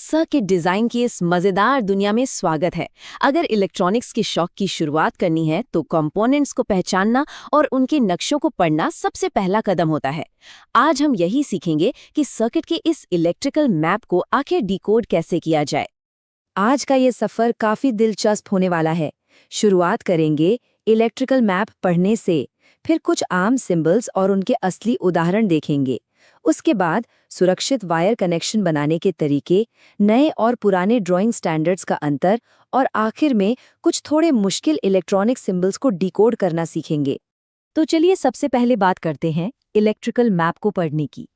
Circuit design की इस मजेदार दुनिया में स्वागत है। अगर इलेक्ट्रॉनिक्स के शौक की शुरुआत करनी है तो कंपोनेंट्स को पहचानना और उनके नक्शों को पढ़ना सबसे पहला कदम होता है। आज हम यही सीखेंगे कि सर्किट के इस इलेक्ट्रिकल मैप को आखिर डिकोड कैसे किया जाए। आज का ये सफर काफी दिलचस्प होने वाला है। शुरुआत करेंगे इलेक्ट्रिकल मैप पढ़ने से, फिर कुछ आम सिंबल्स और उनके असली उदाहरण देखेंगे। उसके बाद सुरक्षित वायर कनेक्शन बनाने के तरीके, नए और पुराने ड्राइंग स्टैंडर्ड्स का अंतर और आखिर में कुछ थोड़े मुश्किल इलेक्ट्रॉनिक सिंबल्स को डिकोड करना सीखेंगे। तो चलिए सबसे पहले बात करते हैं इलेक्ट्रिकल मैप को पढ़ने की।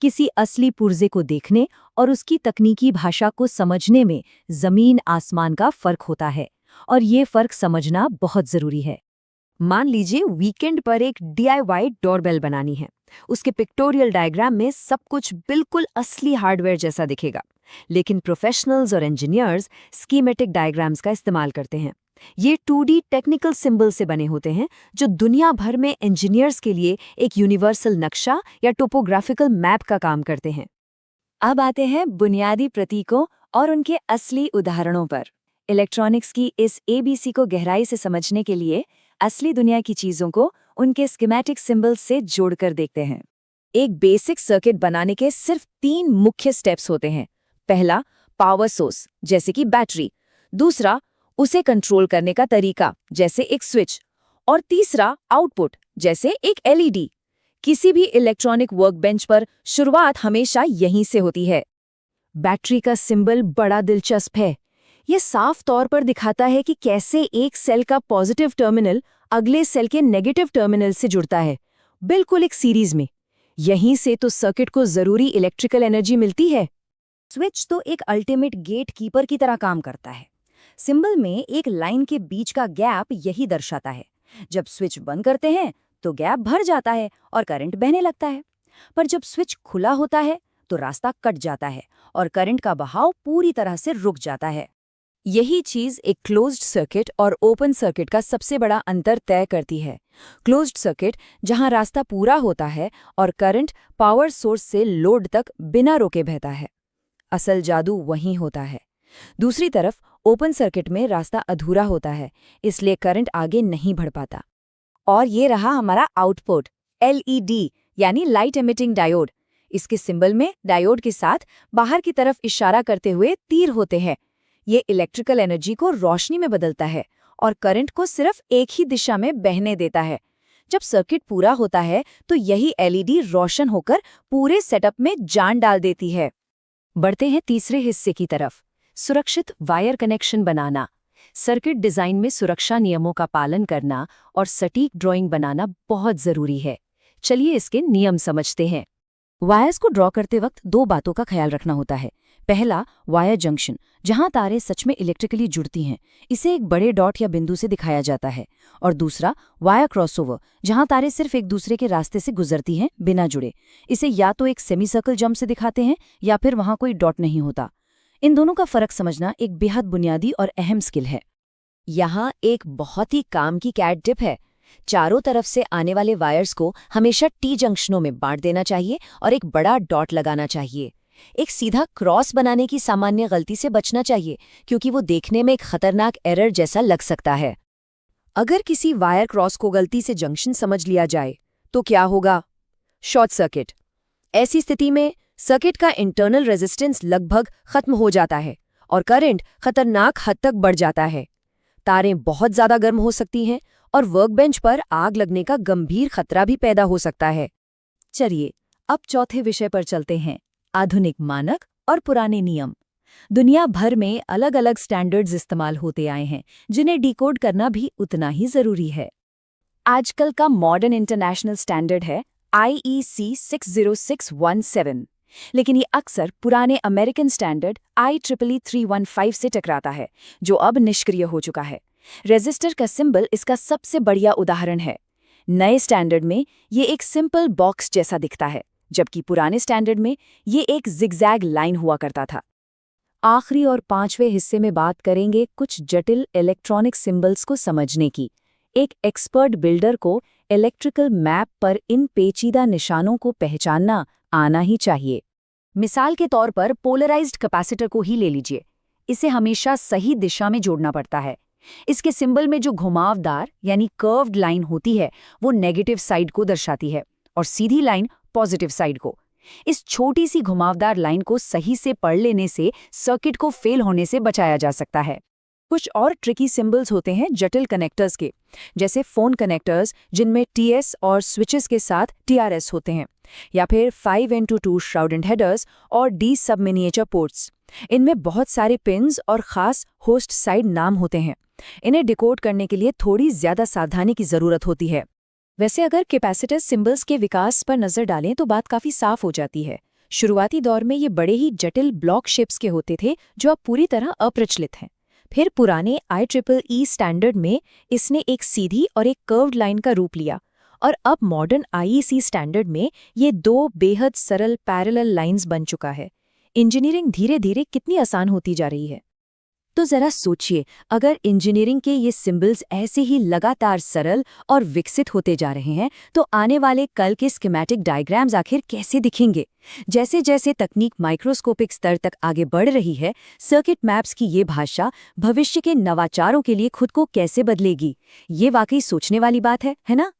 किसी असली पुर्जे को देखने और उसकी तकनीकी भाषा को समझने में जमीन आसमान का फर्क होता है, और ये फर्क समझना बहुत जरूरी है। मान लीजिए वीकेंड पर एक DIY डोरबेल बनानी है। उसके पिक्टोरियल डायग्राम में सब कुछ बिल्कुल असली हार्डवेयर जैसा दिखेगा, लेकिन प्रोफेशनल्स और इंजीनियर्स स्कीमेटिक डायग्राम्स का इस्तेमाल करते हैं। ये 2D टेक्निकल सिंबल से बने होते हैं जो दुनिया भर में इंजीनियर्स के लिए एक यूनिवर्सल नक्शा या टोपोग्राफिकल मैप का काम करते हैं। अब आते हैं बुनियादी प्रतीकों और उनके असली उदाहरणों पर। इलेक्ट्रॉनिक्स की इस ABC को गहराई से समझने के लिए असली दुनिया की चीजों को उनके स्कीमेटिक सिंबल्स से जोड़कर देखते हैं। एक बेसिक सर्किट बनाने के सिर्फ 3 मुख्य स्टेप्स होते हैं। पहला, पावर सोर्स जैसे कि बैटरी। दूसरा, उसे कंट्रोल करने का तरीका जैसे एक स्विच। और तीसरा, आउटपुट जैसे एक LED। किसी भी इलेक्ट्रॉनिक वर्कबेंच पर शुरुआत हमेशा यहीं से होती है। बैटरी का सिंबल बड़ा दिलचस्प है। ये साफ तौर पर दिखाता है कि कैसे एक सेल का पॉजिटिव टर्मिनल अगले सेल के नेगेटिव टर्मिनल से जुड़ता है, बिल्कुल एक सीरीज में। यहीं से तो सर्किट को जरूरी इलेक्ट्रिकल एनर्जी मिलती है। स्विच तो एक अल्टीमेट गेट कीपर की तरह काम करता है। सिंबल में एक लाइन के बीच का गैप यही दर्शाता है। जब स्विच बंद करते हैं तो गैप भर जाता है और करंट बहने लगता है, पर जब स्विच खुला होता है तो रास्ता कट जाता है और करंट का बहाव पूरी तरह से रुक जाता है। यही चीज एक क्लोज्ड सर्किट और ओपन सर्किट का सबसे बड़ा अंतर तय करती है। क्लोज्ड सर्किट जहां रास्ता पूरा होता है और करंट पावर सोर्स से लोड तक बिना रोके बहता है। असल जादू वहीं होता है। दूसरी तरफ ओपन सर्किट में रास्ता अधूरा होता है, इसलिए करंट आगे नहीं बढ़ पाता। और ये रहा हमारा आउटपुट, LED यानी लाइट एमिटिंग डायोड। इसके सिंबल में डायोड के साथ बाहर की तरफ इशारा करते हुए तीर होते हैं। ये इलेक्ट्रिकल एनर्जी को रोशनी में बदलता है और करंट को सिर्फ एक ही दिशा में बहने देता है। जब सर्किट पूरा होता है तो यही LED रोशन होकर पूरे सेटअप में जान डाल देती है। बढ़ते हैं तीसरे हिस्से की तरफ, सुरक्षित वायर कनेक्शन बनाना। सर्किट डिजाइन में सुरक्षा नियमों का पालन करना और सटीक ड्राइंग बनाना बहुत जरूरी है। चलिए इसके नियम समझते हैं। वायर्स को ड्रॉ करते वक्त 2 बातों का ख्याल रखना होता है। पहला, वायर जंक्शन, जहां तारें सच में इलेक्ट्रिकली जुड़ती हैं, इसे एक बड़े डॉट या बिंदु से दिखाया जाता है। और दूसरा, वायर क्रॉसओवर, जहां तारें सिर्फ एक दूसरे के रास्ते से गुजरती हैं बिना जुड़े। इसे या तो एक सेमी सर्कल जंप से दिखाते हैं या फिर वहां कोई डॉट नहीं होता। इन दोनों का फर्क समझना एक बेहद बुनियादी और अहम स्किल है। यहाँ एक बहुत ही काम की कैट टिप है। चारों तरफ से आने वाले वायर्स को हमेशा T जंक्शनों में बांट देना चाहिए और एक बड़ा डॉट लगाना चाहिए। एक सीधा क्रॉस बनाने की सामान्य गलती से बचना चाहिए, क्योंकि वो देखने में एक खतरनाक एरर जैसा लग सकता है। अगर किसी वायर क्रॉस को गलती से जंक्शन समझ लिया जाए तो क्या होगा? Short circuit. ऐसी स्थिति में सर्किट का इंटरनल रेजिस्टेंस लगभग खत्म हो जाता है और करंट खतरनाक हद तक बढ़ जाता है। तारें बहुत ज्यादा गर्म हो सकती हैं और वर्कबेंच पर आग लगने का गंभीर खतरा भी पैदा हो सकता है। चलिए अब चौथे विषय पर चलते हैं, आधुनिक मानक और पुराने नियम। दुनिया भर में अलग अलग स्टैंडर्ड्स इस्तेमाल होते आए हैं, जिन्हें डिकोड करना भी उतना ही जरूरी है। आजकल का मॉडर्न इंटरनेशनल स्टैंडर्ड है IEC 60617, लेकिन ये अक्सर पुराने अमेरिकन स्टैंडर्ड IEEE 315 से टकराता है, जो अब निष्क्रिय हो चुका है। रेजिस्टर का सिंबल इसका सबसे बढ़िया उदाहरण है। नए स्टैंडर्ड में ये एक सिंपल बॉक्स जैसा दिखता है, जबकि पुराने स्टैंडर्ड में ये एक जिगजैग लाइन हुआ करता था। आखिरी और 5वें हिस्से में बात करेंगे कुछ जटिल इलेक्ट्रॉनिक सिंबल्स को समझने की। एक एक्सपर्ट बिल्डर को इलेक्ट्रिकल मैप पर इन पेचीदा निशानों को पहचानना आना ही चाहिए। मिसाल के तौर पर पोलराइज्ड कैपेसिटर को ही ले लीजिए। इसे हमेशा सही दिशा में जोड़ना पड़ता है। इसके सिंबल में जो घुमावदार यानी कर्व्ड लाइन होती है वो नेगेटिव साइड को दर्शाती है और सीधी लाइन पॉजिटिव साइड को। इस छोटी सी घुमावदार लाइन को सही से पढ़ लेने से सर्किट को फेल होने से बचाया जा सकता है। कुछ और ट्रिकी सिंबल्स होते हैं जटिल कनेक्टर्स के, जैसे फोन कनेक्टर्स जिनमें TS और स्विचेस के साथ TRS होते हैं, या फिर 5x2 श्राउडेड हेडर्स और D सब मिनिएचर पोर्ट्स। इनमें बहुत सारे पिन्स और खास होस्ट साइड नाम होते हैं। इन्हें डिकोड करने के लिए थोड़ी ज्यादा सावधानी की जरूरत होती है। वैसे अगर कैपेसिटर सिंबल्स के विकास पर नजर डालें तो बात काफी साफ हो जाती है। शुरुआती दौर में ये बड़े ही जटिल ब्लॉक शेप्स के होते थे जो अब पूरी तरह अप्रचलित हैं। फिर पुराने IEEE स्टैंडर्ड में इसने एक सीधी और एक कर्व्ड लाइन का रूप लिया, और अब मॉडर्न IEC स्टैंडर्ड में ये दो बेहद सरल पैरेलल लाइंस बन चुका है। इंजीनियरिंग धीरे धीरे कितनी आसान होती जा रही है। तो जरा सोचिए, अगर इंजीनियरिंग के ये सिंबल्स ऐसे ही लगातार सरल और विकसित होते जा रहे हैं तो आने वाले कल के स्कीमेटिक डायग्राम्स आखिर कैसे दिखेंगे? जैसे जैसे तकनीक माइक्रोस्कोपिक स्तर तक आगे बढ़ रही है, सर्किट मैप्स की ये भाषा भविष्य के नवाचारों के लिए खुद को कैसे बदलेगी? ये वाकई सोचने वाली बात है ना?